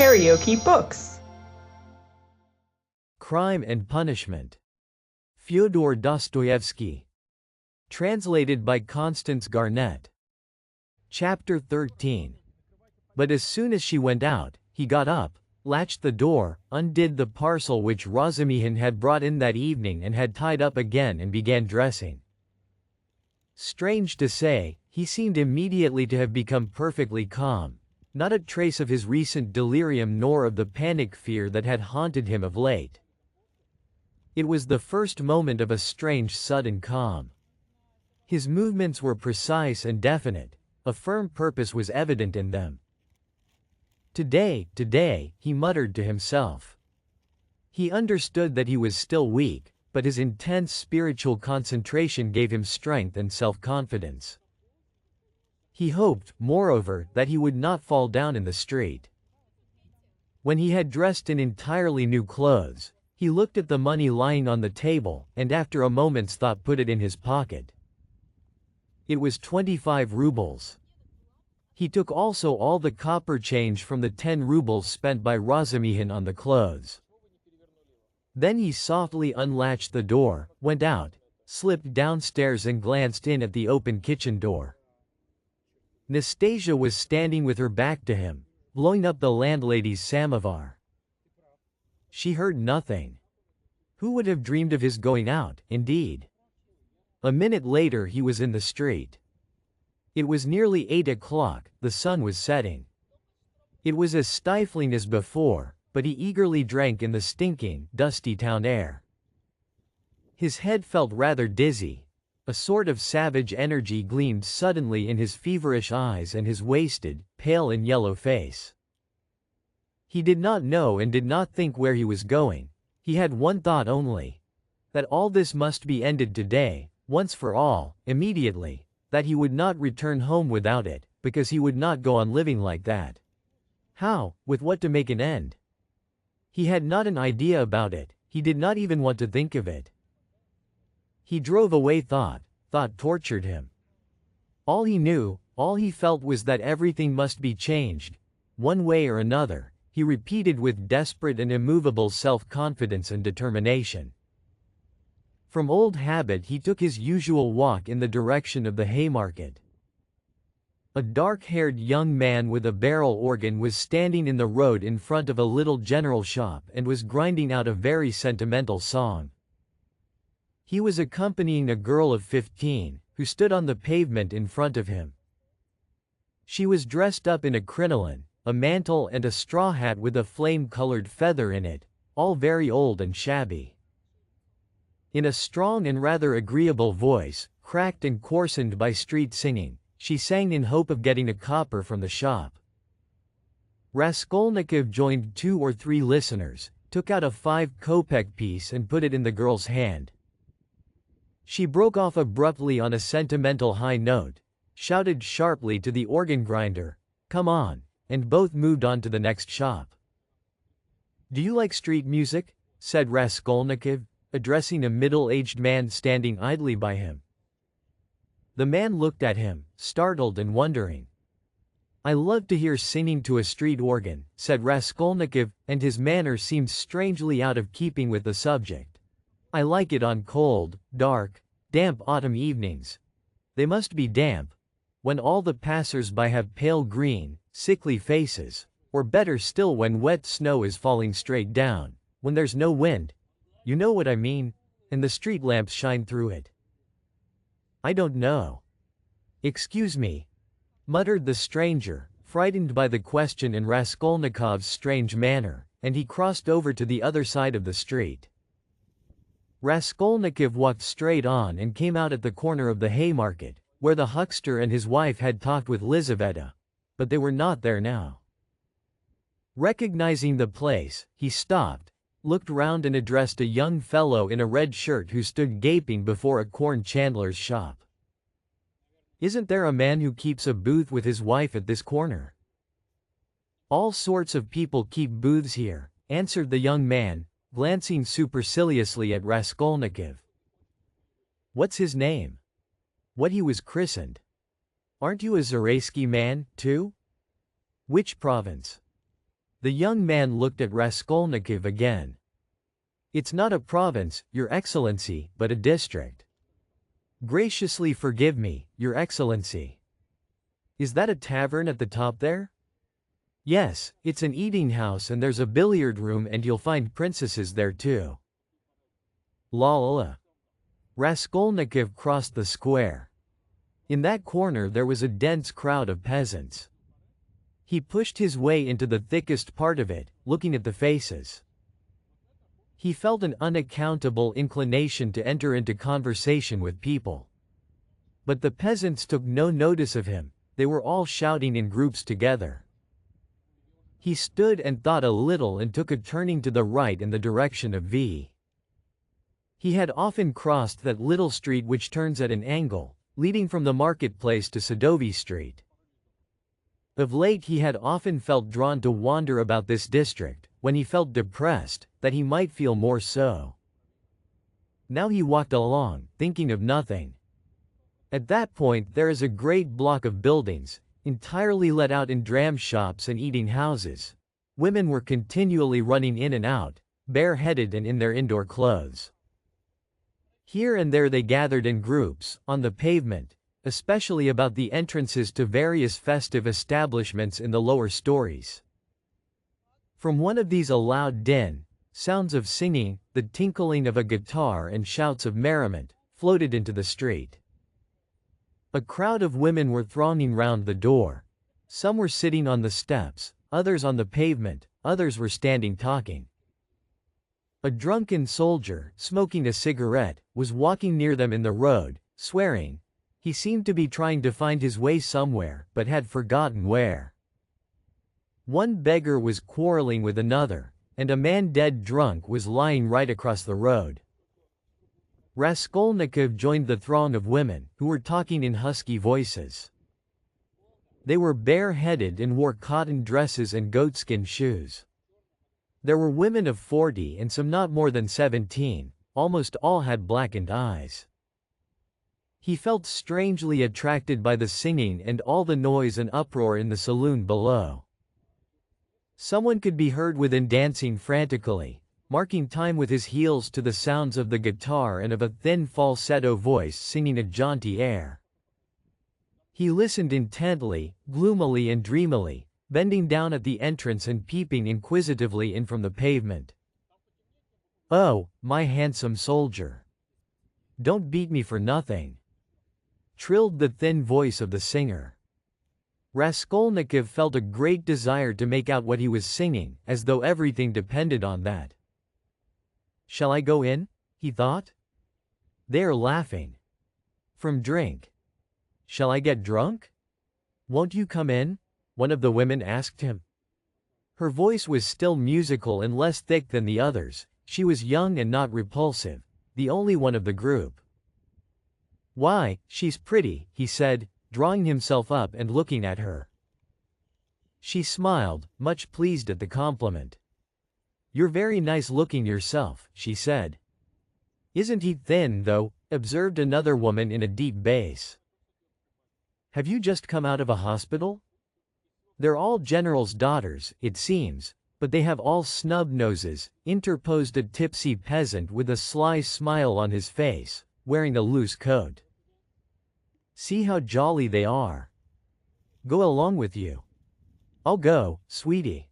KaraokeBooks. Crime and Punishment. Fyodor Dostoevsky. Translated by Constance Garnett. Chapter 13. But as soon as she went out, he got up, latched the door, undid the parcel which Razumihin had brought in that evening and had tied up again, and began dressing. Strange to say, he seemed immediately to have become perfectly calm, not a trace of his recent delirium nor of the panic fear that had haunted him of late. It was the first moment of a strange sudden calm. His movements were precise and definite, a firm purpose was evident in them. Today, he muttered to himself. He understood that he was still weak, but his intense spiritual concentration gave him strength and self-confidence. He hoped, moreover, that he would not fall down in the street. When he had dressed in entirely new clothes, he looked at the money lying on the table, and after a moment's thought put it in his pocket. It was 25 rubles. He took also all the copper change from the 10 rubles spent by Razumihin on the clothes. Then he softly unlatched the door, went out, slipped downstairs and glanced in at the open kitchen door. Nastasia was standing with her back to him, blowing up the landlady's samovar. She heard nothing. Who would have dreamed of his going out, indeed? A minute later he was in the street. It was nearly 8 o'clock, the sun was setting. It was as stifling as before, but he eagerly drank in the stinking, dusty town air. His head felt rather dizzy. A sort of savage energy gleamed suddenly in his feverish eyes and his wasted, pale and yellow face. He did not know and did not think where he was going. He had one thought only: that all this must be ended today, once for all, immediately, that he would not return home without it, because he would not go on living like that. How, with what to make an end? He had not an idea about it, he did not even want to think of it. He drove away thought tortured him. All he knew, all he felt was that everything must be changed, one way or another, he repeated with desperate and immovable self-confidence and determination. From old habit he took his usual walk in the direction of the Haymarket. A dark-haired young man with a barrel organ was standing in the road in front of a little general shop and was grinding out a very sentimental song. He was accompanying a girl of 15, who stood on the pavement in front of him. She was dressed up in a crinoline, a mantle and a straw hat with a flame-colored feather in it, all very old and shabby. In a strong and rather agreeable voice, cracked and coarsened by street singing, she sang in hope of getting a copper from the shop. Raskolnikov joined 2 or 3 listeners, took out a 5-kopeck piece and put it in the girl's hand. She broke off abruptly on a sentimental high note, shouted sharply to the organ grinder, "Come on," and both moved on to the next shop. "Do you like street music?" said Raskolnikov, addressing a middle-aged man standing idly by him. The man looked at him, startled and wondering. "I love to hear singing to a street organ," said Raskolnikov, and his manner seemed strangely out of keeping with the subject. "I like it on cold, dark, damp autumn evenings. They must be damp, when all the passers-by have pale green, sickly faces, or better still when wet snow is falling straight down, when there's no wind, you know what I mean, and the street lamps shine through it." "I don't know." "Excuse me," muttered the stranger, frightened by the question and Raskolnikov's strange manner, and he crossed over to the other side of the street. Raskolnikov walked straight on and came out at the corner of the Haymarket, where the huckster and his wife had talked with Lizaveta, but they were not there now. Recognizing the place, he stopped, looked round and addressed a young fellow in a red shirt who stood gaping before a corn chandler's shop. "Isn't there a man who keeps a booth with his wife at this corner?" "All sorts of people keep booths here," answered the young man, glancing superciliously at Raskolnikov. "What's his name?" "What he was christened." "Aren't you a Zaraysky man, too?" "Which province?" The young man looked at Raskolnikov again. It's not a province, Your Excellency, but a district. Graciously forgive me, Your Excellency. Is that a tavern at the top there? Yes, it's an eating house and there's a billiard room and you'll find princesses there too. La la la. Raskolnikov crossed the square. In that corner there was a dense crowd of peasants. He pushed his way into the thickest part of it, looking at the faces. He felt an unaccountable inclination to enter into conversation with people. But the peasants took no notice of him, they were all shouting in groups together. He stood and thought a little and took a turning to the right in the direction of V. He had often crossed that little street which turns at an angle, leading from the marketplace to Sadovy Street. Of late he had often felt drawn to wander about this district, when he felt depressed, that he might feel more so. Now he walked along, thinking of nothing. At that point there is a great block of buildings, entirely let out in dram shops and eating houses. Women were continually running in and out, bareheaded and in their indoor clothes. Here and there they gathered in groups, on the pavement, especially about the entrances to various festive establishments in the lower stories. From one of these a loud din, sounds of singing, the tinkling of a guitar and shouts of merriment, floated into the street. A crowd of women were thronging round the door. Some were sitting on the steps, others on the pavement, others were standing talking. A drunken soldier, smoking a cigarette, was walking near them in the road, swearing. He seemed to be trying to find his way somewhere, but had forgotten where. One beggar was quarreling with another, and a man dead drunk was lying right across the road. Raskolnikov joined the throng of women, who were talking in husky voices. They were bare-headed and wore cotton dresses and goatskin shoes. There were women of 40 and some not more than 17, almost all had blackened eyes. He felt strangely attracted by the singing and all the noise and uproar in the saloon below. Someone could be heard within dancing frantically, marking time with his heels to the sounds of the guitar and of a thin falsetto voice singing a jaunty air. He listened intently, gloomily and dreamily, bending down at the entrance and peeping inquisitively in from the pavement. "Oh, my handsome soldier! Don't beat me for nothing," trilled the thin voice of the singer. Raskolnikov felt a great desire to make out what he was singing, as though everything depended on that. "Shall I go in?" he thought. "They are laughing. From drink. Shall I get drunk? Won't you come in?" one of the women asked him. Her voice was still musical and less thick than the others. She was young and not repulsive, the only one of the group. "Why, she's pretty," he said, drawing himself up and looking at her. She smiled, much pleased at the compliment. "You're very nice looking yourself," she said. "Isn't he thin, though?" observed another woman in a deep bass. "Have you just come out of a hospital? They're all generals' daughters, it seems, but they have all snub noses," interposed a tipsy peasant with a sly smile on his face, wearing a loose coat. "See how jolly they are. Go along with you." "I'll go, sweetie."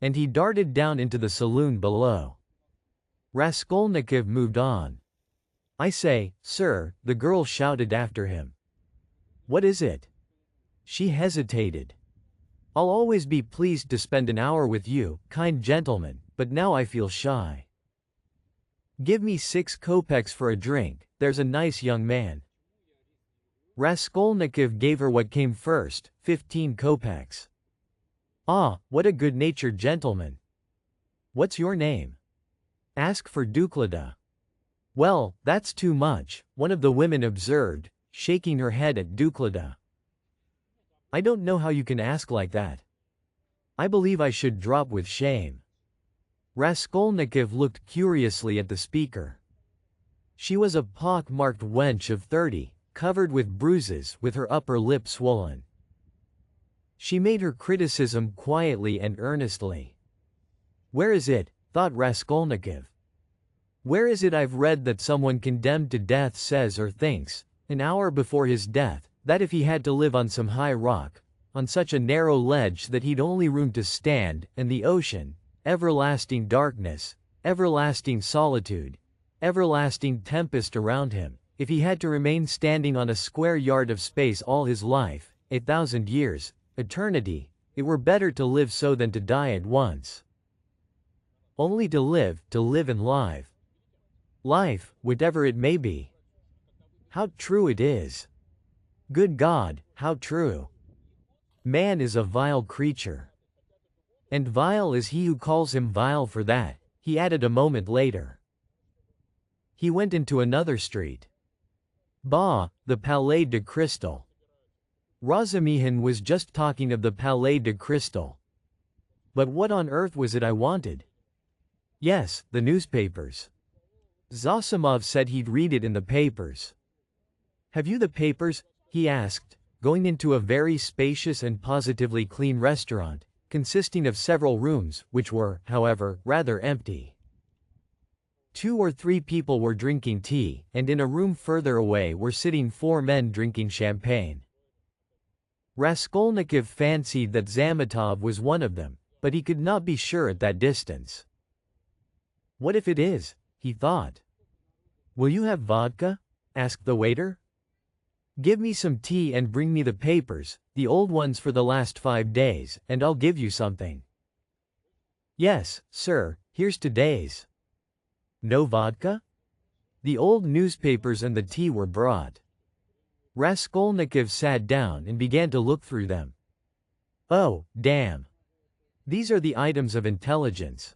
And he darted down into the saloon below. Raskolnikov moved on. "I say, sir," the girl shouted after him. "What is it?" She hesitated. "I'll always be pleased to spend an hour with you, kind gentleman, but now I feel shy." "Give me 6 kopecks for a drink, there's a nice young man." Raskolnikov gave her what came first, 15 kopecks. "Ah, what a good-natured gentleman. What's your name?" "Ask for Duklada." "Well, that's too much," one of the women observed, shaking her head at Duklada. "I don't know how you can ask like that. I believe I should drop with shame." Raskolnikov looked curiously at the speaker. She was a pock-marked wench of 30, covered with bruises, with her upper lip swollen. She made her criticism quietly and earnestly. Where is it, thought Raskolnikov. Where is it I've read that someone condemned to death says or thinks, an hour before his death, that if he had to live on some high rock, on such a narrow ledge that he'd only room to stand, and the ocean, everlasting darkness, everlasting solitude, everlasting tempest around him, if he had to remain standing on a square yard of space all his life, 1,000 years, eternity, it were better to live so than to die at once. Only to live and live. Life, whatever it may be. How true it is. Good God, how true. Man is a vile creature. And vile is he who calls him vile for that, he added a moment later. He went into another street. Bah, the Palais de Crystal. Razumihin was just talking of the Palais de Crystal. But what on earth was it I wanted? Yes, the newspapers. Zosimov said he'd read it in the papers. Have you the papers? He asked, going into a very spacious and positively clean restaurant, consisting of several rooms, which were, however, rather empty. 2 or 3 people were drinking tea, and in a room further away were sitting 4 men drinking champagne. Raskolnikov fancied that Zametov was one of them, but he could not be sure at that distance. What if it is? He thought. Will you have vodka? Asked the waiter. Give me some tea and bring me the papers, the old ones for the last 5 days, and I'll give you something. Yes, sir, here's today's. No vodka? The old newspapers and the tea were brought. Raskolnikov sat down and began to look through them. Oh, damn. These are the items of intelligence.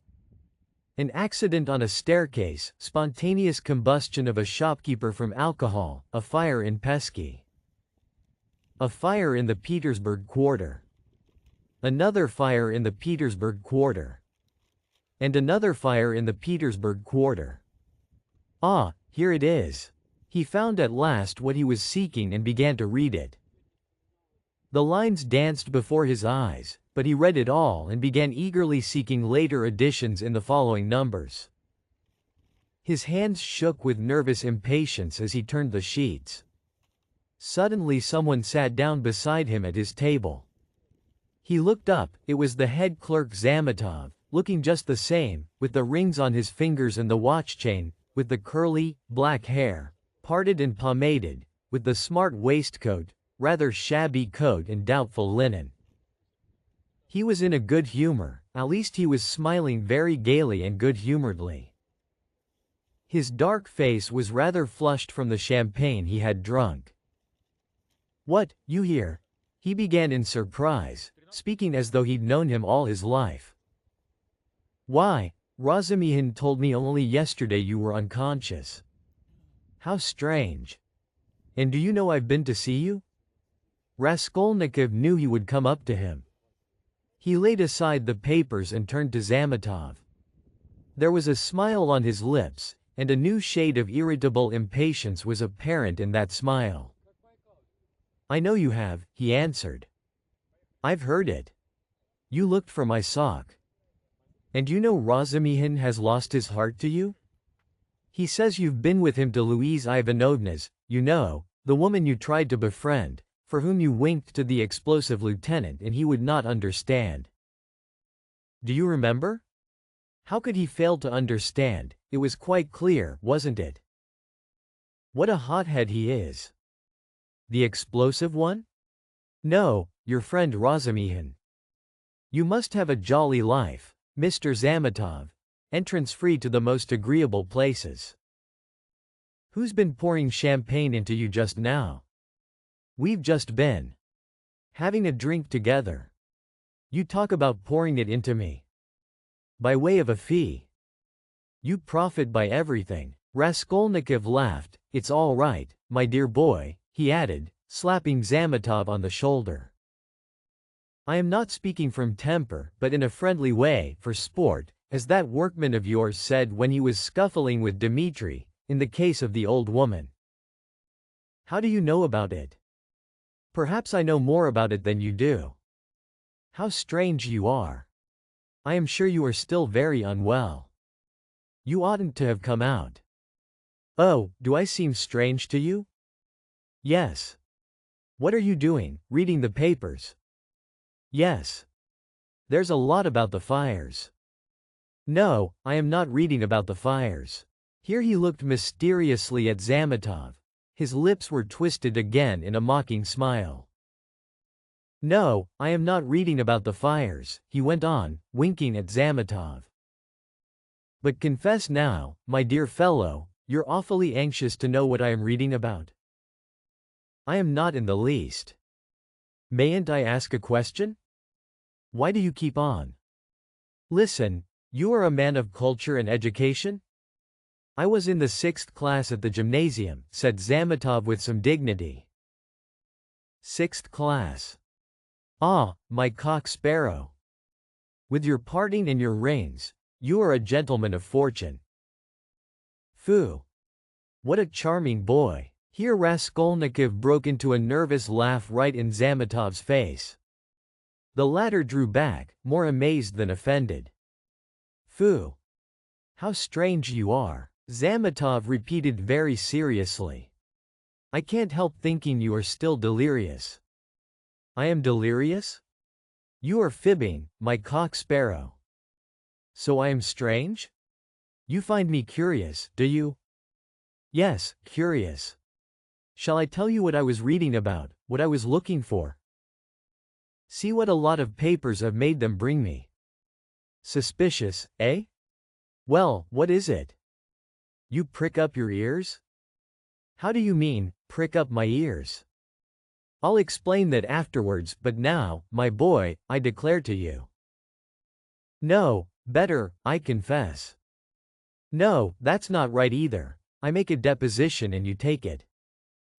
An accident on a staircase, spontaneous combustion of a shopkeeper from alcohol, a fire in Pesky. A fire in the Petersburg quarter. Another fire in the Petersburg quarter. And another fire in the Petersburg quarter. Ah, here it is. He found at last what he was seeking and began to read it. The lines danced before his eyes, but he read it all and began eagerly seeking later editions in the following numbers. His hands shook with nervous impatience as he turned the sheets. Suddenly someone sat down beside him at his table. He looked up, it was the head clerk Zametov, looking just the same, with the rings on his fingers and the watch chain, with the curly, black hair, parted and pomaded, with the smart waistcoat, rather shabby coat and doubtful linen. He was in a good humor, at least he was smiling very gaily and good-humoredly. His dark face was rather flushed from the champagne he had drunk. What, you here? He began in surprise, speaking as though he'd known him all his life. Why, Razumihin told me only yesterday you were unconscious. How strange. And do you know I've been to see you? Raskolnikov knew he would come up to him. He laid aside the papers and turned to Zametov. There was a smile on his lips, and a new shade of irritable impatience was apparent in that smile. I know you have, he answered. I've heard it. You looked for my sock. And you know Razumihin has lost his heart to you? He says you've been with him to Louise Ivanovna's, you know, the woman you tried to befriend, for whom you winked to the explosive lieutenant and he would not understand. Do you remember? How could he fail to understand? It was quite clear, wasn't it? What a hothead he is. The explosive one? No, your friend Razumihin. You must have a jolly life, Mr. Zametov, entrance free to the most agreeable places. Who's been pouring champagne into you just now? We've just been having a drink together. You talk about pouring it into me. By way of a fee. You profit by everything. Raskolnikov laughed. It's all right, my dear boy, he added, slapping Zametov on the shoulder. I am not speaking from temper, but in a friendly way, for sport, as that workman of yours said when he was scuffling with Dmitri, in the case of the old woman. How do you know about it? Perhaps I know more about it than you do. How strange you are. I am sure you are still very unwell. You oughtn't to have come out. Oh, do I seem strange to you? Yes. What are you doing, reading the papers? Yes. There's a lot about the fires. No, I am not reading about the fires. Here he looked mysteriously at Zametov. His lips were twisted again in a mocking smile. No, I am not reading about the fires, he went on, winking at Zametov. But confess now, my dear fellow, you're awfully anxious to know what I am reading about. I am not in the least. Mayn't I ask a question? Why do you keep on? Listen, you are a man of culture and education? I was in the 6th class at the gymnasium, said Zametov with some dignity. 6th class. Ah, my cock sparrow. With your parting and your rings, you are a gentleman of fortune. Phoo. What a charming boy. Here Raskolnikov broke into a nervous laugh right in Zametov's face. The latter drew back, more amazed than offended. Phoo. How strange you are, Zametov repeated very seriously. I can't help thinking you are still delirious. I am delirious? You are fibbing, my cock sparrow. So I am strange? You find me curious, do you? Yes, curious. Shall I tell you what I was reading about, what I was looking for? See what a lot of papers have made them bring me. Suspicious, eh? Well, what is it? You prick up your ears? How do you mean, prick up my ears? I'll explain that afterwards, but now, my boy, I declare to you. No, better, I confess. No, that's not right either. I make a deposition and you take it.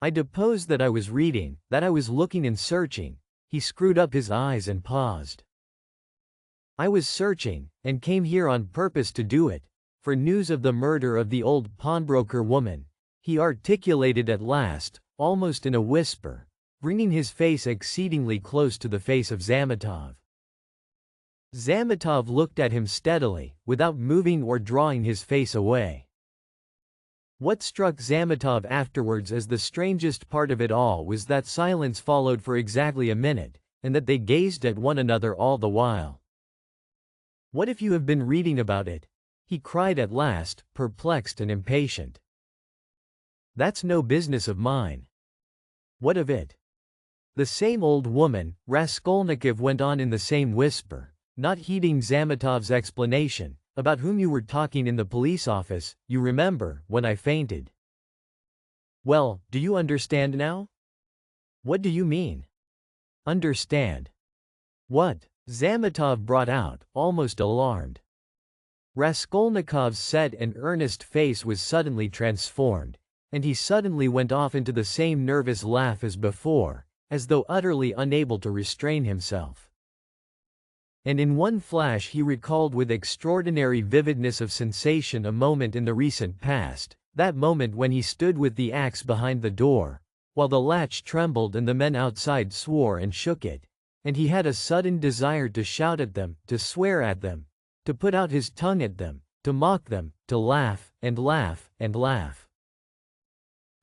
I depose that I was reading, that I was looking and searching. He screwed up his eyes and paused. I was searching, and came here on purpose to do it, for news of the murder of the old pawnbroker woman, he articulated at last, almost in a whisper, bringing his face exceedingly close to the face of Zametov. Zametov looked at him steadily, without moving or drawing his face away. What struck Zametov afterwards as the strangest part of it all was that silence followed for exactly a minute, and that they gazed at one another all the while. What if you have been reading about it? He cried at last, perplexed and impatient. That's no business of mine. What of it? The same old woman, Raskolnikov went on in the same whisper, not heeding Zametov's explanation, about whom you were talking in the police office, you remember, when I fainted. Well, do you understand now? What do you mean? Understand? What? Zametov brought out, almost alarmed. Raskolnikov's set and earnest face was suddenly transformed, and he suddenly went off into the same nervous laugh as before, as though utterly unable to restrain himself. And in one flash he recalled with extraordinary vividness of sensation a moment in the recent past, that moment when he stood with the axe behind the door, while the latch trembled and the men outside swore and shook it, and he had a sudden desire to shout at them, to swear at them, to put out his tongue at them, to mock them, to laugh, and laugh, and laugh.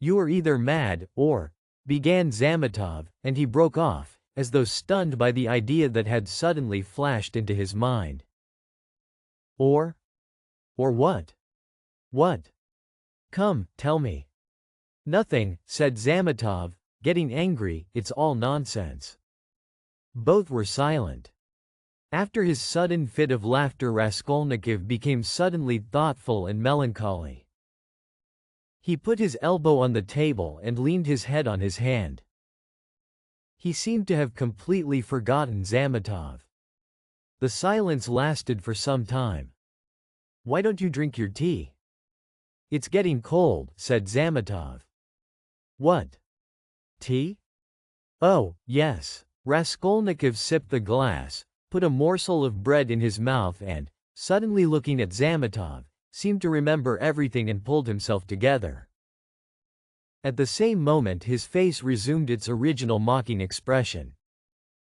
You are either mad, or, began Zametov, and he broke off, as though stunned by the idea that had suddenly flashed into his mind. Or what? What? Come, tell me. Nothing, said Zametov, getting angry, it's all nonsense. Both were silent. After his sudden fit of laughter Raskolnikov became suddenly thoughtful and melancholy. He put his elbow on the table and leaned his head on his hand. He seemed to have completely forgotten Zametov. The silence lasted for some time. Why don't you drink your tea? It's getting cold, said Zametov. What? Tea? Oh, yes. Raskolnikov sipped the glass, put a morsel of bread in his mouth and, suddenly looking at Zametov, seemed to remember everything and pulled himself together. At the same moment his face resumed its original mocking expression.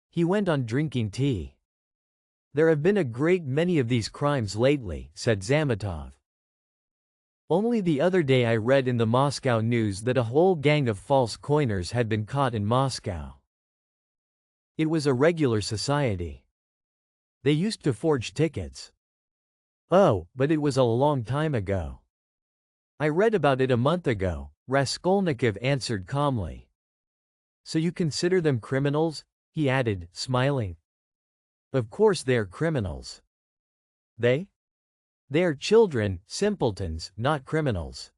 He went on drinking tea. There have been a great many of these crimes lately, said Zametov. Only the other day I read in the Moscow news that a whole gang of false coiners had been caught in Moscow. It was a regular society. They used to forge tickets. Oh, but it was a long time ago. I read about it a month ago, Raskolnikov answered calmly. So you consider them criminals? He added, smiling. Of course they're criminals. They? They are children, simpletons, not criminals.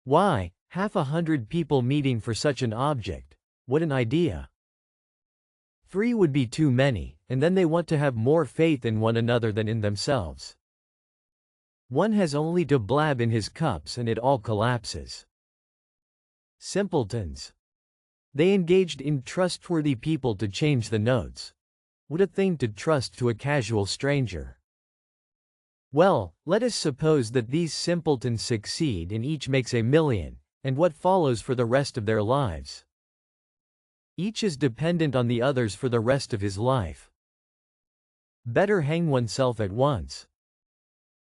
Why, 100 people meeting for such an object, what an idea. 3 would be too many, and then they want to have more faith in one another than in themselves. One has only to blab in his cups and it all collapses. Simpletons. They engaged in trustworthy people to change the notes. What a thing to trust to a casual stranger. Well, let us suppose that these simpletons succeed and each makes 1,000,000, and what follows for the rest of their lives? Each is dependent on the others for the rest of his life. Better hang oneself at once.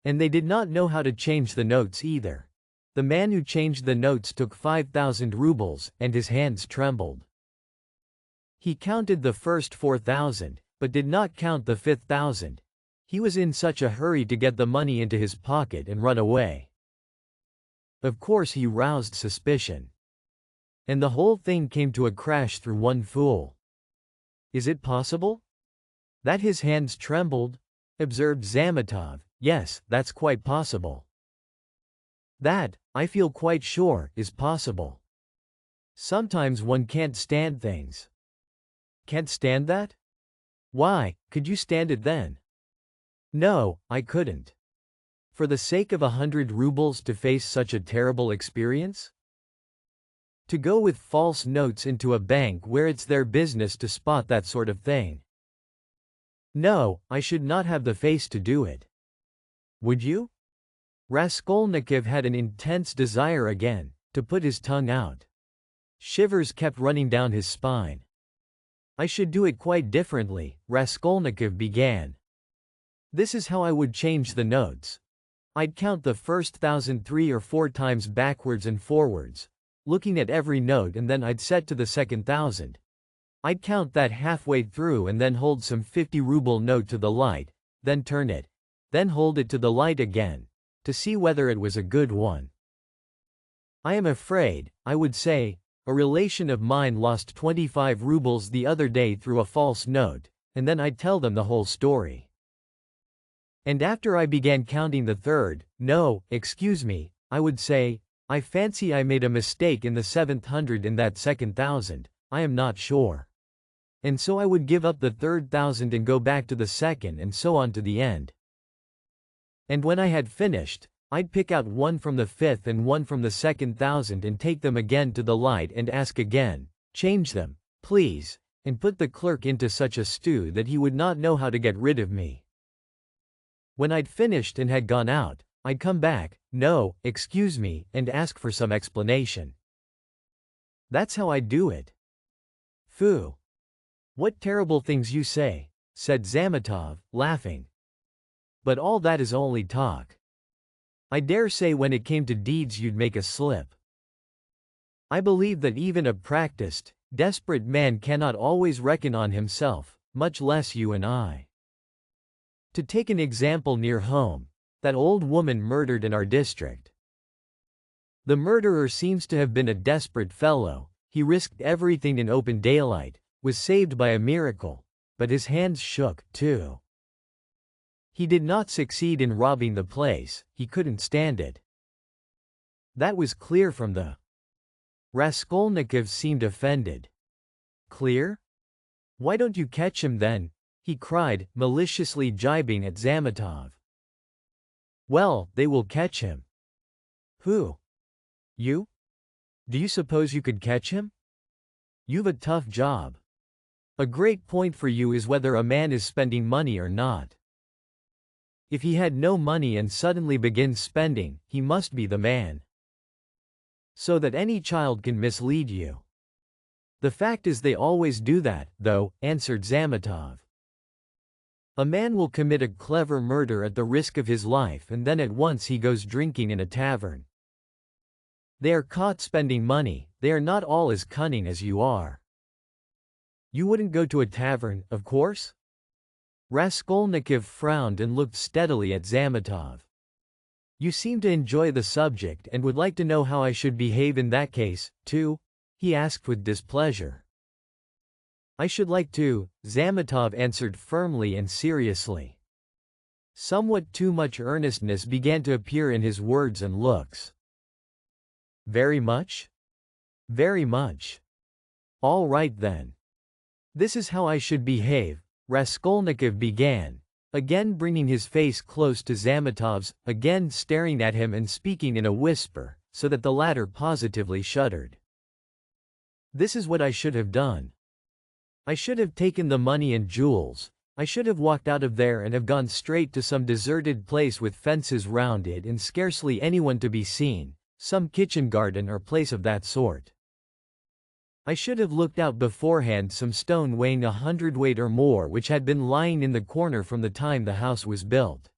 And they did not know how to change the notes either. The man who changed the notes took 5,000 rubles, and his hands trembled. He counted the first 4,000, but did not count the 5,000. He was in such a hurry to get the money into his pocket and run away. Of course he roused suspicion. And the whole thing came to a crash through one fool. Is it possible? That his hands trembled? Observed Zametov. Yes, that's quite possible. That, I feel quite sure, is possible. Sometimes one can't stand things. Can't stand that? Why, could you stand it then? No, I couldn't. For the sake of 100 rubles to face such a terrible experience? To go with false notes into a bank where it's their business to spot that sort of thing. No, I should not have the face to do it. Would you? Raskolnikov had an intense desire again, to put his tongue out. Shivers kept running down his spine. I should do it quite differently, Raskolnikov began. This is how I would change the notes. I'd count the first 1,000 3 or 4 times backwards and forwards, looking at every note, and then I'd set to the second 1,000. I'd count that halfway through and then hold some 50-ruble note to the light, then turn it, then hold it to the light again, to see whether it was a good one. I am afraid, I would say, a relation of mine lost 25 rubles the other day through a false note, and then I'd tell them the whole story. And after I began counting the third, no, excuse me, I would say, I fancy I made a mistake in the 700 in that second 1,000, I am not sure. And so I would give up the third 1,000 and go back to the second and so on to the end. And when I had finished, I'd pick out one from the fifth and one from the second 1,000 and take them again to the light and ask again, change them, please, and put the clerk into such a stew that he would not know how to get rid of me. When I'd finished and had gone out, I'd come back, no, excuse me, and ask for some explanation. That's how I do it. Phoo! What terrible things you say, said Zametov, laughing. But all that is only talk. I dare say when it came to deeds you'd make a slip. I believe that even a practiced, desperate man cannot always reckon on himself, much less you and I. To take an example near home, that old woman murdered in our district. The murderer seems to have been a desperate fellow, he risked everything in open daylight, was saved by a miracle, but his hands shook, too. He did not succeed in robbing the place, he couldn't stand it. That was clear from the. Raskolnikov seemed offended. Clear? Why don't you catch him then? He cried, maliciously jibing at Zametov. Well, they will catch him. Who? You? Do you suppose you could catch him? You've a tough job. A great point for you is whether a man is spending money or not. If he had no money and suddenly begins spending, he must be the man. So that any child can mislead you. The fact is they always do that, though, answered Zametov. A man will commit a clever murder at the risk of his life and then at once he goes drinking in a tavern. They are caught spending money, they are not all as cunning as you are. You wouldn't go to a tavern, of course? Raskolnikov frowned and looked steadily at Zametov. You seem to enjoy the subject and would like to know how I should behave in that case, too? He asked with displeasure. I should like to, Zametov answered firmly and seriously. Somewhat too much earnestness began to appear in his words and looks. Very much? Very much. All right then. This is how I should behave, Raskolnikov began, again bringing his face close to Zametov's, again staring at him and speaking in a whisper, so that the latter positively shuddered. This is what I should have done. I should have taken the money and jewels, I should have walked out of there and have gone straight to some deserted place with fences round it and scarcely anyone to be seen, some kitchen garden or place of that sort. I should have looked out beforehand some stone weighing 100 weight or more which had been lying in the corner from the time the house was built.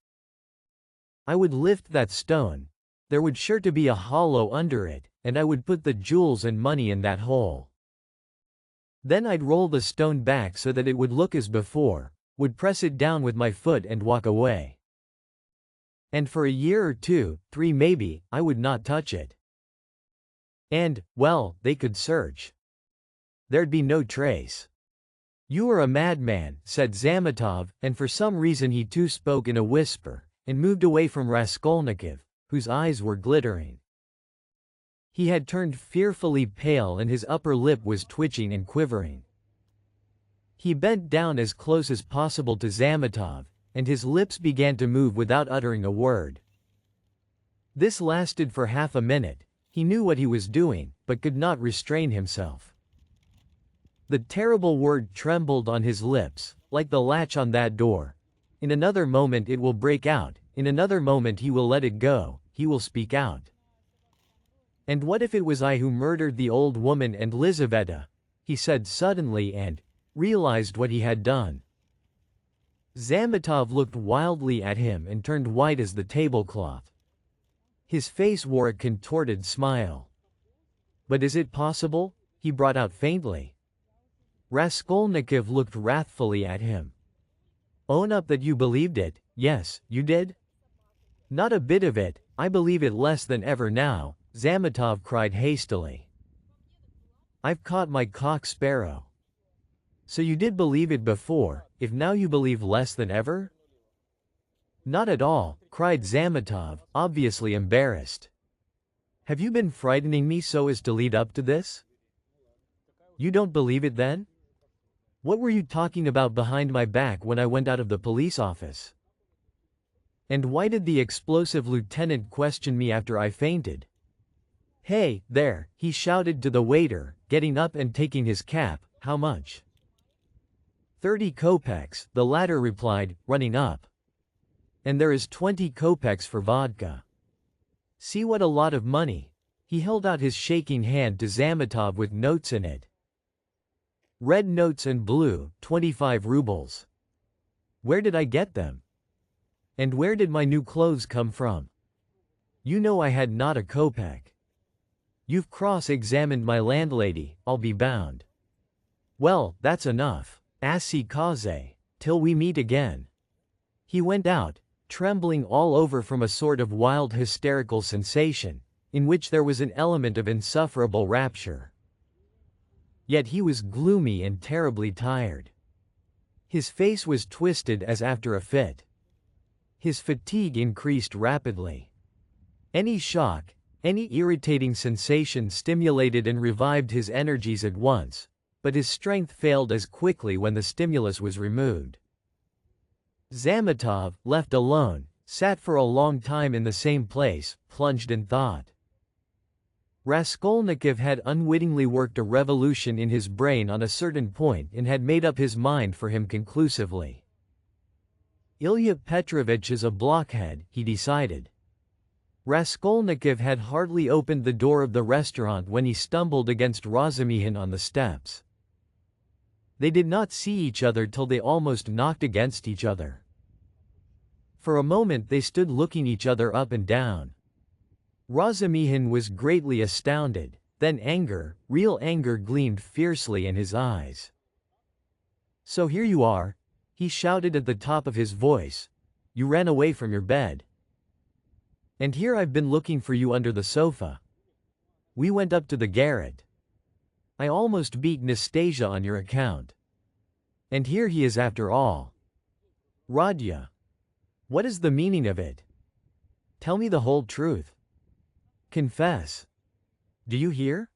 I would lift that stone, there would sure to be a hollow under it, and I would put the jewels and money in that hole. Then I'd roll the stone back so that it would look as before, would press it down with my foot and walk away. And for a year or 2, 3 maybe, I would not touch it. And, well, they could search. There'd be no trace. You are a madman, said Zametov, and for some reason he too spoke in a whisper, and moved away from Raskolnikov, whose eyes were glittering. He had turned fearfully pale and his upper lip was twitching and quivering. He bent down as close as possible to Zametov, and his lips began to move without uttering a word. This lasted for half a minute. He knew what he was doing, but could not restrain himself. The terrible word trembled on his lips, like the latch on that door. In another moment it will break out, in another moment he will let it go, he will speak out. And what if it was I who murdered the old woman and Lizaveta? He said suddenly and realized what he had done. Zametov looked wildly at him and turned white as the tablecloth. His face wore a contorted smile. But is it possible? He brought out faintly. Raskolnikov looked wrathfully at him. Own up that you believed it. Yes, you did? Not a bit of it, I believe it less than ever now, Zametov cried hastily. I've caught my cock sparrow. So you did believe it before, if now you believe less than ever? Not at all, cried Zametov, obviously embarrassed. Have you been frightening me so as to lead up to this? You don't believe it then? What were you talking about behind my back when I went out of the police office? And why did the explosive lieutenant question me after I fainted? Hey, there, he shouted to the waiter, getting up and taking his cap, how much? 30 kopecks, the latter replied, running up. And there is 20 kopecks for vodka. See what a lot of money. He held out his shaking hand to Zametov with notes in it. Red notes and blue, 25 rubles. Where did I get them? And where did my new clothes come from? You know I had not a kopeck. You've cross-examined my landlady, I'll be bound. Well, that's enough. Asi kaze, till we meet again. He went out, trembling all over from a sort of wild hysterical sensation, in which there was an element of insufferable rapture. Yet he was gloomy and terribly tired. His face was twisted as after a fit. His fatigue increased rapidly. Any shock, any irritating sensation stimulated and revived his energies at once, but his strength failed as quickly when the stimulus was removed. Zametov, left alone, sat for a long time in the same place, plunged in thought. Raskolnikov had unwittingly worked a revolution in his brain on a certain point and had made up his mind for him conclusively. Ilya Petrovich is a blockhead, he decided. Raskolnikov had hardly opened the door of the restaurant when he stumbled against Razumihin on the steps. They did not see each other till they almost knocked against each other. For a moment they stood looking each other up and down. Razumihin was greatly astounded, then anger, real anger gleamed fiercely in his eyes. "So here you are," he shouted at the top of his voice. "You ran away from your bed. And here I've been looking for you under the sofa. We went up to the garret. I almost beat Nastasia on your account. And here he is after all. Radya. What is the meaning of it? Tell me the whole truth. Confess. Do you hear?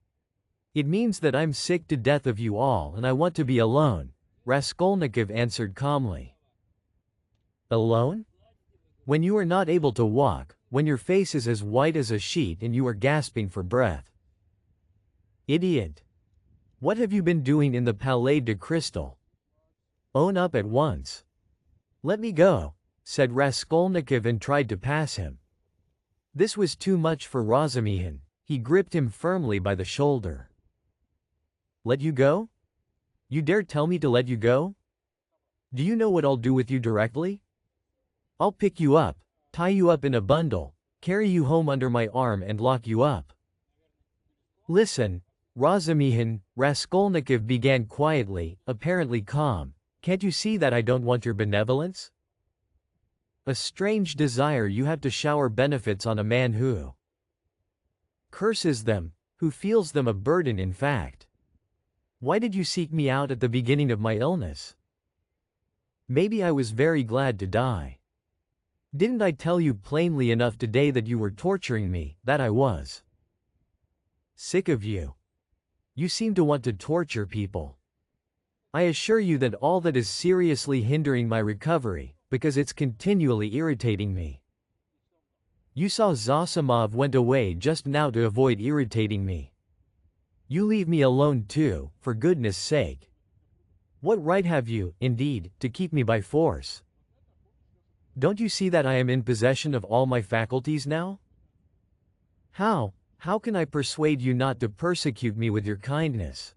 It means that I'm sick to death of you all and I want to be alone," Raskolnikov answered calmly. "Alone? When you are not able to walk, when your face is as white as a sheet and you are gasping for breath. Idiot! What have you been doing in the Palais de Cristal? Own up at once." "Let me go," said Raskolnikov and tried to pass him. This was too much for Razumihin. He gripped him firmly by the shoulder. "Let you go? You dare tell me to let you go? Do you know what I'll do with you directly? I'll pick you up, tie you up in a bundle, carry you home under my arm and lock you up." "Listen, Razumihin," Raskolnikov began quietly, apparently calm, "can't you see that I don't want your benevolence? A strange desire you have to shower benefits on a man who curses them, who feels them a burden in fact. Why did you seek me out at the beginning of my illness? Maybe I was very glad to die. Didn't I tell you plainly enough today that you were torturing me, that I was sick of you? You seem to want to torture people. I assure you that all that is seriously hindering my recovery, because it's continually irritating me. You saw Zosimov went away just now to avoid irritating me. You leave me alone too, for goodness sake. What right have you, indeed, to keep me by force? Don't you see that I am in possession of all my faculties now? How can I persuade you not to persecute me with your kindness?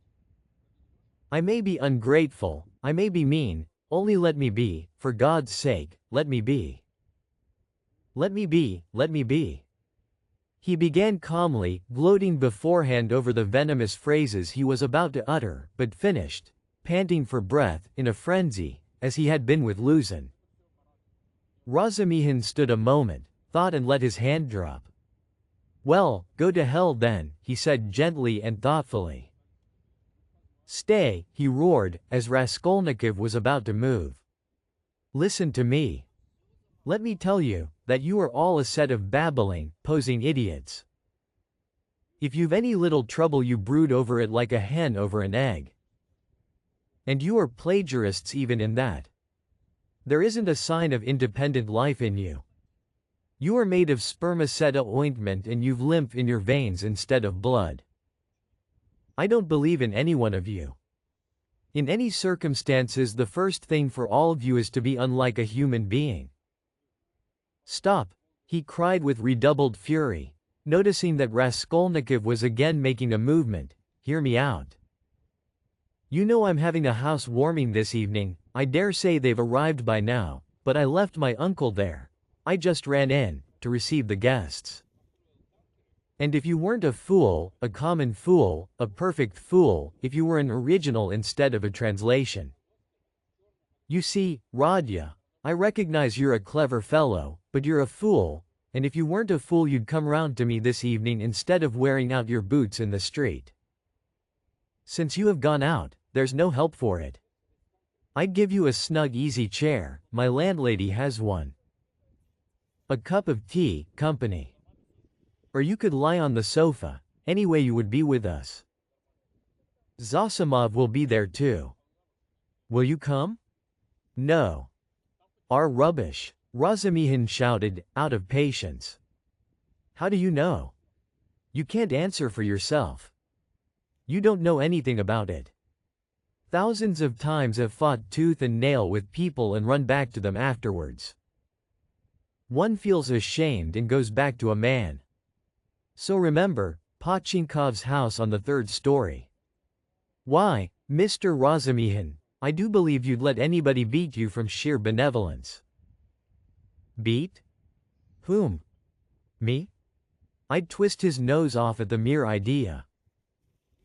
I may be ungrateful, I may be mean, only let me be, for God's sake, let me be. Let me be, let me be." He began calmly, gloating beforehand over the venomous phrases he was about to utter, but finished, panting for breath, in a frenzy, as he had been with Luzin. Razumihin stood a moment, thought and let his hand drop. "Well, go to hell then," he said gently and thoughtfully. "Stay," he roared, as Raskolnikov was about to move. "Listen to me. Let me tell you, that you are all a set of babbling, posing idiots. If you've any little trouble you brood over it like a hen over an egg. And you are plagiarists even in that. There isn't a sign of independent life in you. You are made of spermaceta ointment and you've lymph in your veins instead of blood. I don't believe in any one of you. In any circumstances the first thing for all of you is to be unlike a human being." "Stop," he cried with redoubled fury, noticing that Raskolnikov was again making a movement. "Hear me out. You know I'm having a house warming this evening, I dare say they've arrived by now, but I left my uncle there. I just ran in, to receive the guests. And if you weren't a fool, a common fool, a perfect fool, if you were an original instead of a translation. You see, Radya, I recognize you're a clever fellow, but you're a fool, and if you weren't a fool you'd come round to me this evening instead of wearing out your boots in the street. Since you have gone out, there's no help for it. I'd give you a snug easy chair, my landlady has one. A cup of tea, company. Or you could lie on the sofa, anyway you would be with us. Zosimov will be there too. Will you come? No. Are rubbish, Razumihin shouted, out of patience. How do you know? You can't answer for yourself. You don't know anything about it. Thousands of times have fought tooth and nail with people and run back to them afterwards. One feels ashamed and goes back to a man. So remember, Pochinkov's house on the 3rd story. Why, Mr. Razumihin, I do believe you'd let anybody beat you from sheer benevolence. Beat? Whom? Me? I'd twist his nose off at the mere idea.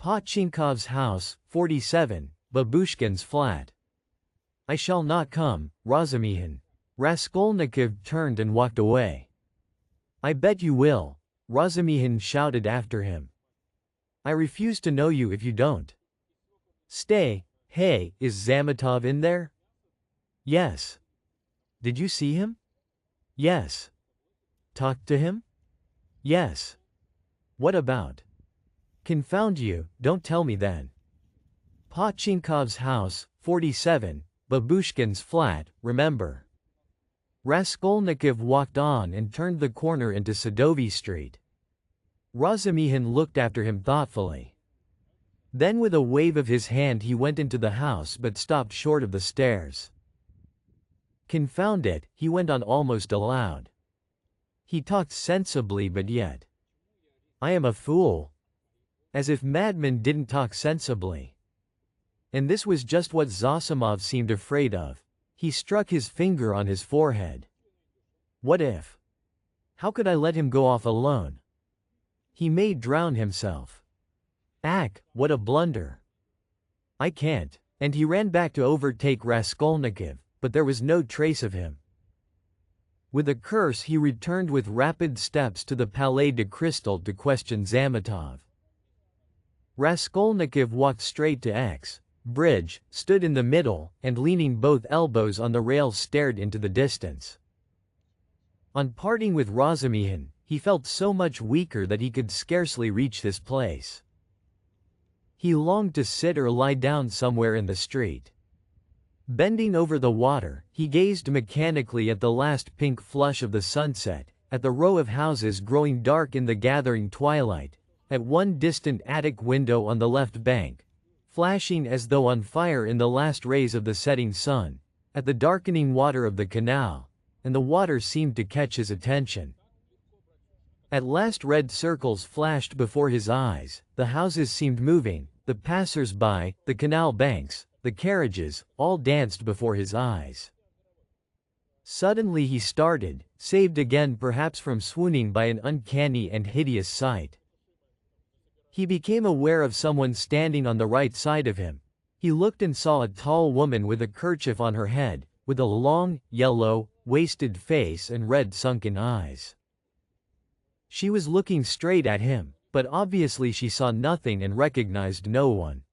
Potchinkov's house, 47, Babushkin's flat. I shall not come, Razumihin. Raskolnikov turned and walked away. I bet you will, Razumihin shouted after him. I refuse to know you if you don't. Stay, hey, is Zametov in there? Yes. Did you see him? Yes. Talked to him? Yes. What about? Confound you, don't tell me then. Potchinkov's house, 47, Babushkin's flat, remember. Raskolnikov walked on and turned the corner into Sadovy Street. Razumihin looked after him thoughtfully. Then with a wave of his hand he went into the house but stopped short of the stairs. Confound it, he went on almost aloud. He talked sensibly but yet. I am a fool. As if madmen didn't talk sensibly. And this was just what Zosimov seemed afraid of. He struck his finger on his forehead. What if? How could I let him go off alone? He may drown himself. Ack, what a blunder. I can't. And he ran back to overtake Raskolnikov, but there was no trace of him. With a curse he returned with rapid steps to the Palais de Cristal to question Zametov. Raskolnikov walked straight to X. Bridge, stood in the middle, and leaning both elbows on the rail stared into the distance. On parting with Razumihin, he felt so much weaker that he could scarcely reach this place. He longed to sit or lie down somewhere in the street. Bending over the water, he gazed mechanically at the last pink flush of the sunset, at the row of houses growing dark in the gathering twilight, at one distant attic window on the left bank, flashing as though on fire in the last rays of the setting sun, at the darkening water of the canal, and the water seemed to catch his attention. At last red circles flashed before his eyes, the houses seemed moving, the passers-by, the canal banks, the carriages, all danced before his eyes. Suddenly he started, saved again perhaps from swooning by an uncanny and hideous sight. He became aware of someone standing on the right side of him. He looked and saw a tall woman with a kerchief on her head, with a long, yellow, wasted face and red sunken eyes. She was looking straight at him, but obviously she saw nothing and recognized no one.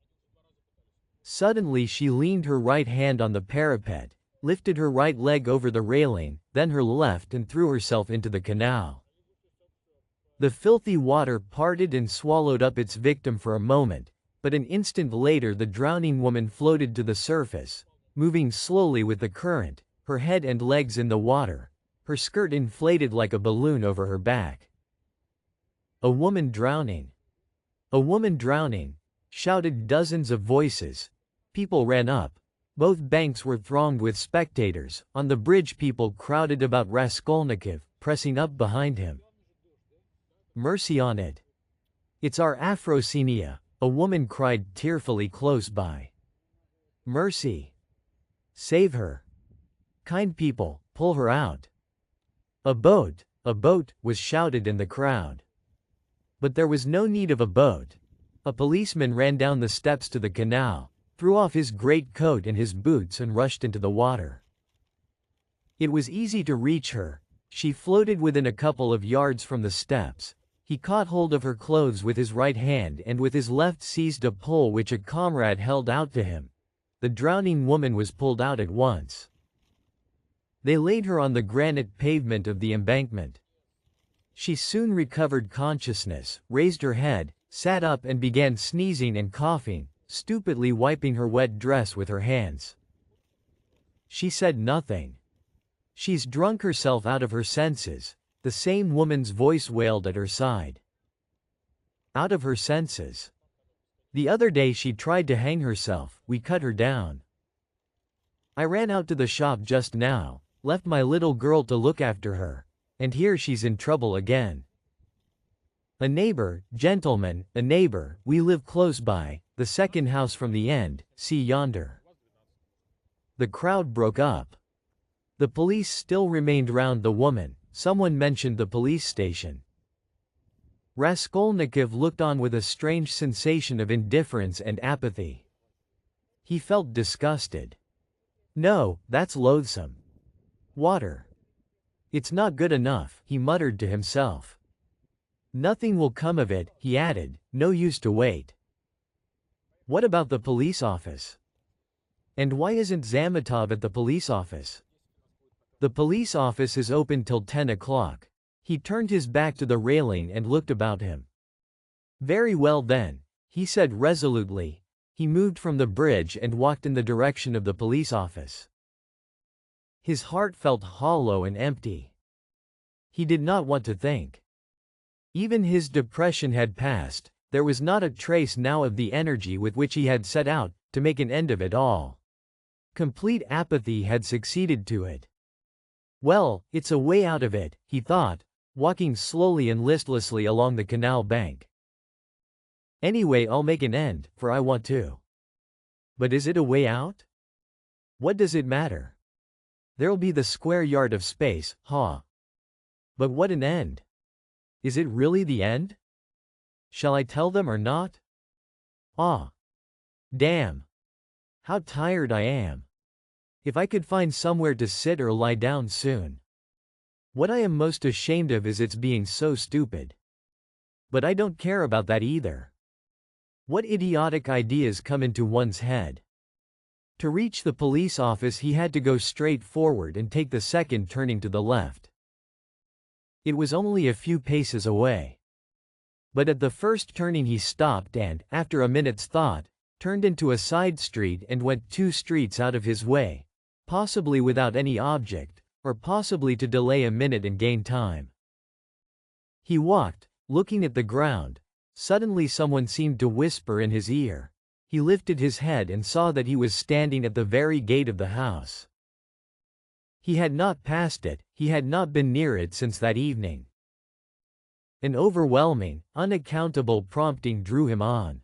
Suddenly she leaned her right hand on the parapet, lifted her right leg over the railing, then her left and threw herself into the canal. The filthy water parted and swallowed up its victim for a moment, but an instant later the drowning woman floated to the surface, moving slowly with the current, her head and legs in the water, her skirt inflated like a balloon over her back. A woman drowning! A woman drowning! Shouted dozens of voices. People ran up. Both banks were thronged with spectators. On the bridge people crowded about Raskolnikov, pressing up behind him. Mercy on it! It's our Afrosinia, a woman cried tearfully close by. Mercy! Save her! Kind people, pull her out! A boat, was shouted in the crowd. But there was no need of a boat. A policeman ran down the steps to the canal, threw off his great coat and his boots and rushed into the water. It was easy to reach her. She floated within a couple of yards from the steps. He caught hold of her clothes with his right hand and with his left seized a pole which a comrade held out to him. The drowning woman was pulled out at once. They laid her on the granite pavement of the embankment. She soon recovered consciousness, raised her head, sat up and began sneezing and coughing, stupidly wiping her wet dress with her hands. She said nothing. She's drunk herself out of her senses, the same woman's voice wailed at her side. Out of her senses. The other day she tried to hang herself, we cut her down. I ran out to the shop just now, left my little girl to look after her, and here she's in trouble again. "A neighbor, gentlemen, a neighbor, we live close by, the second house from the end, see yonder." The crowd broke up. The police still remained round the woman. Someone mentioned the police station. Raskolnikov looked on with a strange sensation of indifference and apathy. He felt disgusted. "No, that's loathsome. Water. It's not good enough," he muttered to himself. "Nothing will come of it," he added, "no use to wait. What about the police office? And why isn't Zametov at the police office? The police office is open till 10 o'clock. He turned his back to the railing and looked about him. "Very well then," he said resolutely. He moved from the bridge and walked in the direction of the police office. His heart felt hollow and empty. He did not want to think. Even his depression had passed. There was not a trace now of the energy with which he had set out to make an end of it all. Complete apathy had succeeded to it. "Well, it's a way out of it," he thought, walking slowly and listlessly along the canal bank. "Anyway, I'll make an end, for I want to. But is it a way out? What does it matter? There'll be the square yard of space, ha! But what an end! Is it really the end? Shall I tell them or not? Ah! Damn! How tired I am! If I could find somewhere to sit or lie down soon. What I am most ashamed of is its being so stupid. But I don't care about that either. What idiotic ideas come into one's head." To reach the police office he had to go straight forward and take the second turning to the left. It was only a few paces away. But at the first turning he stopped and, after a minute's thought, turned into a side street and went 2 streets out of his way, possibly without any object, or possibly to delay a minute and gain time. He walked, looking at the ground. Suddenly someone seemed to whisper in his ear. He lifted his head and saw that he was standing at the very gate of the house. He had not passed it, he had not been near it since that evening. An overwhelming, unaccountable prompting drew him on.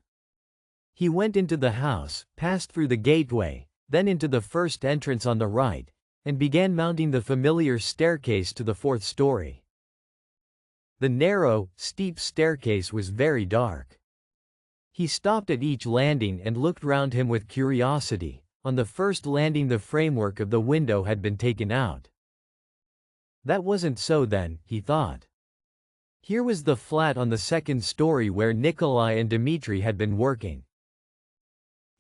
He went into the house, passed through the gateway, then into the first entrance on the right, and began mounting the familiar staircase to the 4th story. The narrow, steep staircase was very dark. He stopped at each landing and looked round him with curiosity. On the first landing the framework of the window had been taken out. That wasn't so then, he thought. Here was the flat on the 2nd story where Nikolai and Dmitri had been working.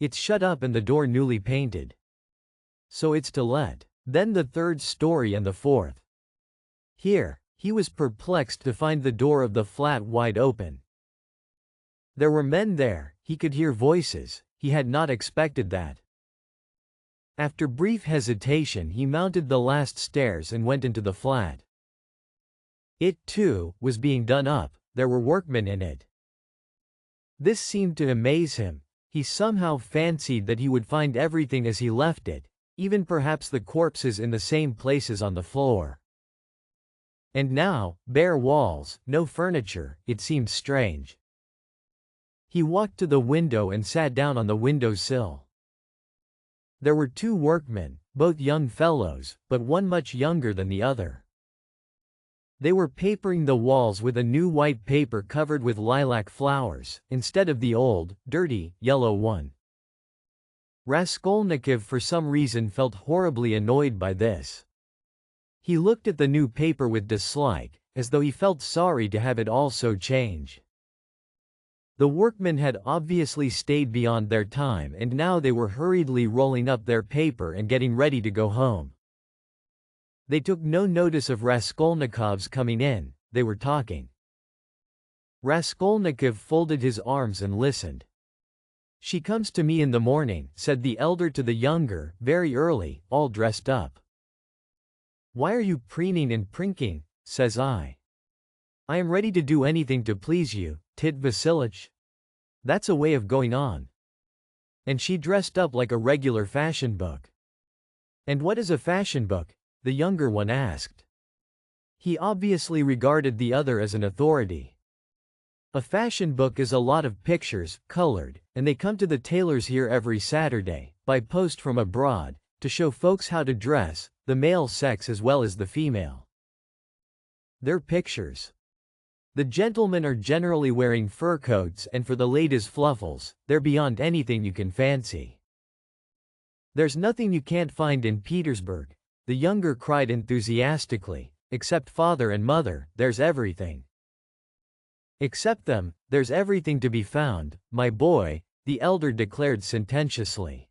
It's shut up and the door newly painted. So it's to let. Then the 3rd story and the 4th. Here, he was perplexed to find the door of the flat wide open. There were men there, he could hear voices, he had not expected that. After brief hesitation he mounted the last stairs and went into the flat. It, too, was being done up, there were workmen in it. This seemed to amaze him. He somehow fancied that he would find everything as he left it, even perhaps the corpses in the same places on the floor. And now, bare walls, no furniture, it seemed strange. He walked to the window and sat down on the window sill. There were 2 workmen, both young fellows, but one much younger than the other. They were papering the walls with a new white paper covered with lilac flowers, instead of the old, dirty, yellow one. Raskolnikov for some reason felt horribly annoyed by this. He looked at the new paper with dislike, as though he felt sorry to have it all so change. The workmen had obviously stayed beyond their time and now they were hurriedly rolling up their paper and getting ready to go home. They took no notice of Raskolnikov's coming in, they were talking. Raskolnikov folded his arms and listened. "She comes to me in the morning," said the elder to the younger, "very early, all dressed up. 'Why are you preening and prinking?' says I. 'I am ready to do anything to please you, Tit Vasilich.' That's a way of going on. And she dressed up like a regular fashion book." "And what is a fashion book?" the younger one asked. He obviously regarded the other as an authority. A fashion book is a lot of pictures, colored, and they come to the tailors here every Saturday, by post from abroad, to show folks how to dress, the male sex as well as the female. They're pictures. The gentlemen are generally wearing fur coats, and for the ladies fluffles, they're beyond anything you can fancy. There's nothing you can't find in Petersburg, the younger cried enthusiastically. Except father and mother, there's everything. Except them, there's everything to be found, my boy, the elder declared sententiously.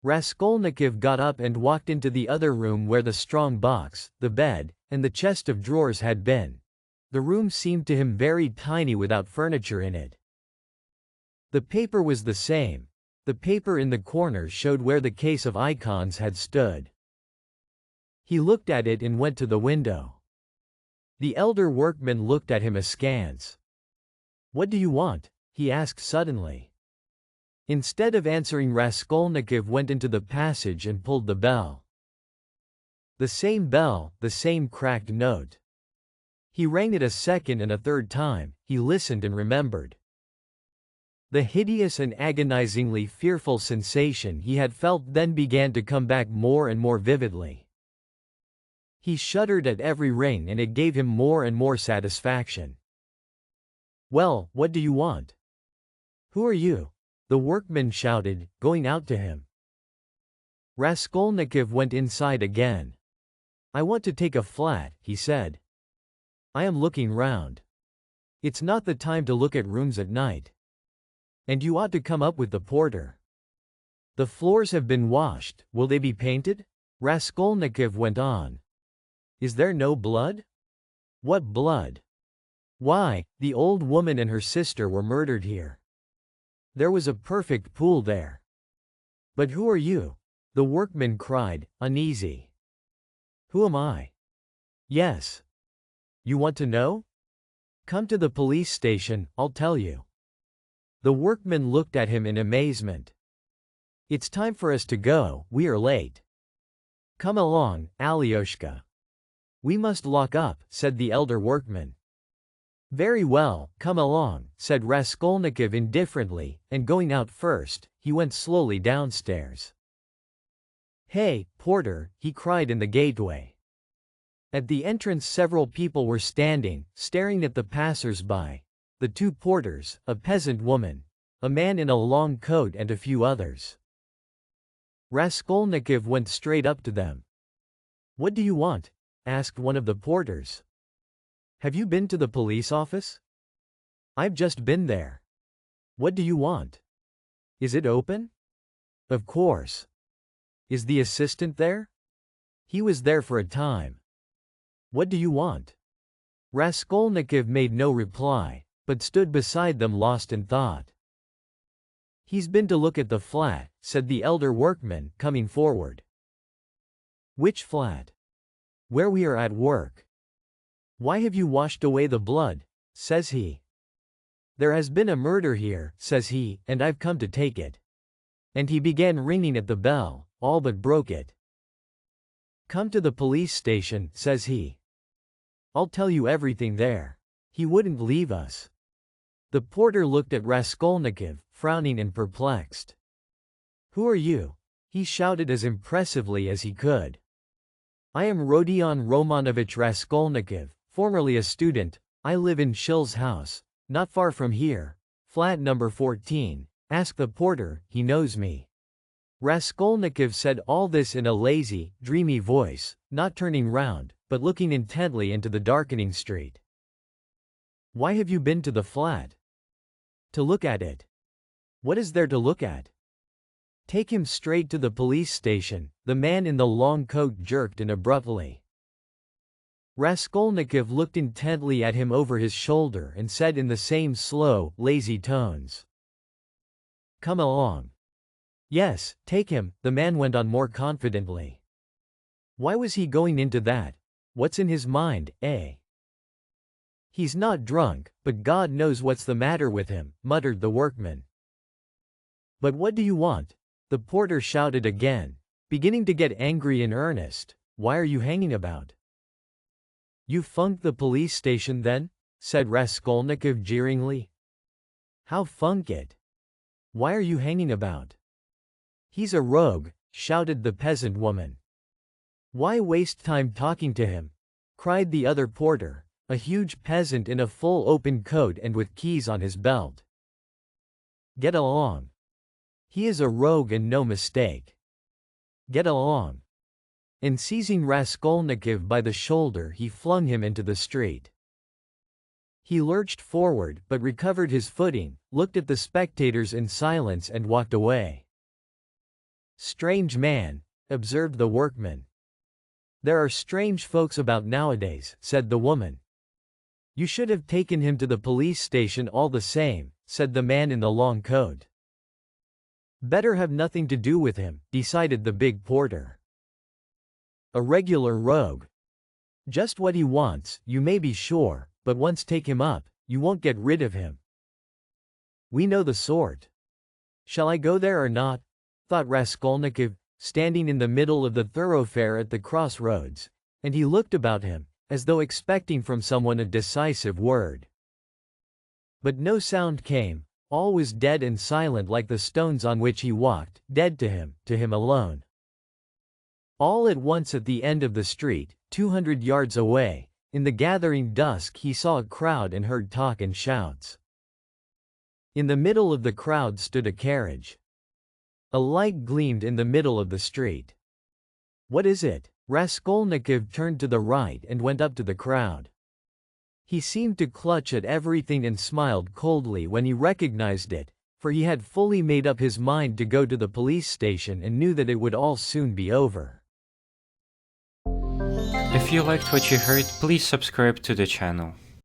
Raskolnikov got up and walked into the other room where the strong box, the bed, and the chest of drawers had been. The room seemed to him very tiny without furniture in it. The paper was the same. The paper in the corner showed where the case of icons had stood. He looked at it and went to the window. The elder workman looked at him askance. "What do you want?" he asked suddenly. Instead of answering, Raskolnikov went into the passage and pulled the bell. The same bell, the same cracked note. He rang it a second and a third time. He listened and remembered. The hideous and agonizingly fearful sensation he had felt then began to come back more and more vividly. He shuddered at every ring and it gave him more and more satisfaction. "Well, what do you want?" "Who are you?" the workman shouted, going out to him. Raskolnikov went inside again. "I want to take a flat," he said. "I am looking round. It's not the time to look at rooms at night. And you ought to come up with the porter. The floors have been washed, will they be painted?" Raskolnikov went on. "Is there no blood?" "What blood?" "Why, the old woman and her sister were murdered here. There was a perfect pool there." "But who are you?" the workman cried, uneasy. "Who am I?" "Yes. You want to know? Come to the police station, I'll tell you." The workman looked at him in amazement. "It's time for us to go, we are late." "Come along, Alyoshka." "We must lock up," said the elder workman. "Very well, come along," said Raskolnikov indifferently, and going out first, he went slowly downstairs. "Hey, porter," he cried in the gateway. At the entrance several people were standing, staring at the passers-by. The two porters, a peasant woman, a man in a long coat and a few others. Raskolnikov went straight up to them. "What do you want?" asked one of the porters. "Have you been to the police office?" "I've just been there." "What do you want?" "Is it open?" "Of course." "Is the assistant there?" "He was there for a time." "What do you want?" Raskolnikov made no reply, but stood beside them lost in thought. "He's been to look at the flat," said the elder workman, coming forward. "Which flat?" "Where we are at work." "Why have you washed away the blood?" says he. "There has been a murder here," says he, "and I've come to take it." And he began ringing at the bell, all but broke it. "Come to the police station," says he. "I'll tell you everything there." He wouldn't leave us. The porter looked at Raskolnikov, frowning and perplexed. "Who are you?" he shouted as impressively as he could. "I am Rodion Romanovich Raskolnikov, formerly a student. I live in Shil's house, not far from here, flat number 14. Ask the porter, he knows me." Raskolnikov said all this in a lazy, dreamy voice, not turning round, but looking intently into the darkening street. "Why have you been to the flat?" "To look at it." "What is there to look at?" "Take him straight to the police station," the man in the long coat jerked in abruptly. Raskolnikov looked intently at him over his shoulder and said in the same slow, lazy tones, "Come along." "Yes, take him," the man went on more confidently. "Why was he going into that? What's in his mind, eh?" "He's not drunk, but God knows what's the matter with him," muttered the workman. "But what do you want?" the porter shouted again, beginning to get angry in earnest. "Why are you hanging about? You funked the police station then?" said Raskolnikov jeeringly. How funk it! Why are you hanging about? He's a rogue, shouted the peasant woman. Why waste time talking to him? Cried the other porter, a huge peasant in a full open coat and with keys on his belt. Get along. He is a rogue and no mistake. Get along. And seizing Raskolnikov by the shoulder, he flung him into the street. He lurched forward but recovered his footing, looked at the spectators in silence and walked away. Strange man, observed the workman. There are strange folks about nowadays, said the woman. You should have taken him to the police station all the same, said the man in the long coat. Better have nothing to do with him, decided the big porter. A regular rogue. Just what he wants, you may be sure, but once take him up, you won't get rid of him. We know the sort. Shall I go there or not? Thought Raskolnikov, standing in the middle of the thoroughfare at the crossroads, and he looked about him, as though expecting from someone a decisive word. But no sound came, all was dead and silent like the stones on which he walked, dead to him alone. All at once at the end of the street, 200 yards away, in the gathering dusk he saw a crowd and heard talk and shouts. In the middle of the crowd stood a carriage. A light gleamed in the middle of the street. What is it? Raskolnikov turned to the right and went up to the crowd. He seemed to clutch at everything and smiled coldly when he recognized it, for he had fully made up his mind to go to the police station and knew that it would all soon be over. If you liked what you heard, please subscribe to the channel.